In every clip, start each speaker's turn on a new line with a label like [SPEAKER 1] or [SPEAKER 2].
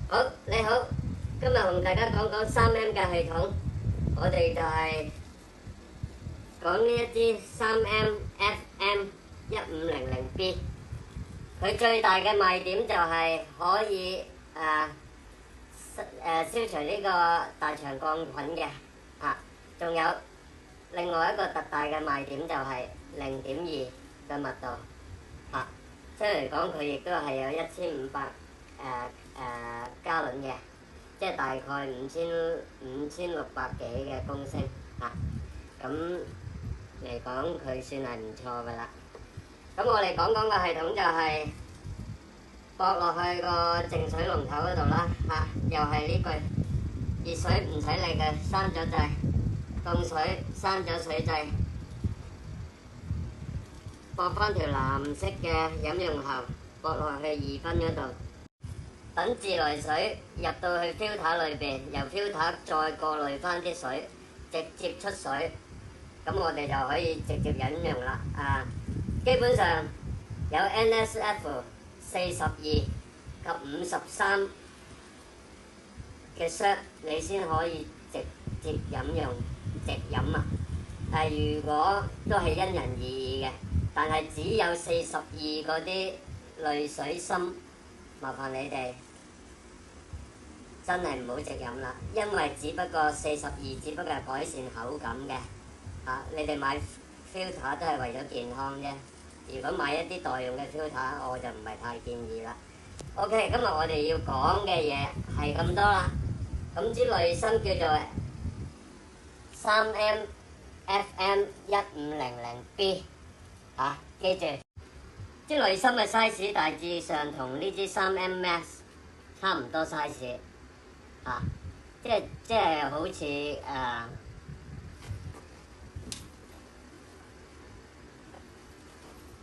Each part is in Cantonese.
[SPEAKER 1] 好，你好，今日同大家講講 3M 嘅系統，我哋就係講呢一支 3M FM 1500B，佢最大嘅賣點就係可以消除呢個大腸桿菌嘅仲有另外一個特大嘅賣點就係0.2嘅密度即係嚟講佢亦都係有1500加侖嘅，即係大概5600幾嘅公升咁嚟講佢算係唔錯噶啦。咁我哋講講個系統就係駁落去個淨水龍頭嗰度啦又係呢句熱水唔使理嘅，閂咗掣，凍水閂咗水掣，駁翻條藍色嘅飲用喉駁落去2分嗰度，等自來水入到去 filter 裏邊，由 filter 再過濾翻啲水，直接出水，咁我哋就可以直接飲用啦。基本上有 NSF 42及53嘅 cert 你先可以直接飲用直飲如果都係因人而異嘅，但係只有42嗰啲濾水深，麻煩你哋真係唔好直飲啦，因為只不過42只不過係改善口感嘅你哋買 filter 都係為咗健康啫。如果買一啲代用嘅 filter， 我就唔係太建議啦。OK， 今日我哋要講嘅嘢係咁多啦。咁支濾芯叫做 3M FM 1500B 記住，支濾芯嘅 size 大致上同呢支 3M Max 差唔多 size 即係好似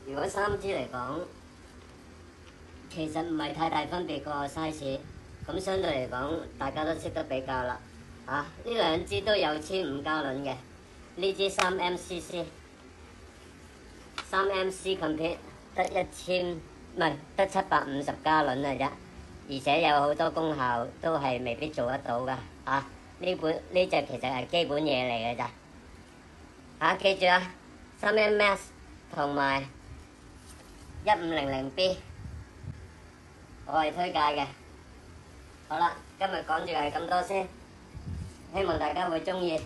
[SPEAKER 1] 如果3支嚟講，其實唔係太大分別個 size， 咁相對嚟講，大家都識得比較啦。呢兩支都有1500加侖嘅，呢支 3MCC Complete 得750加侖嘅啫，而且有好多功效都係未必做得到噶呢隻其實係基本嘢嚟嘅咋記住3M Max 同埋1500B， 我係推介嘅。好啦，今日講住係咁多先，希望大家會鍾意。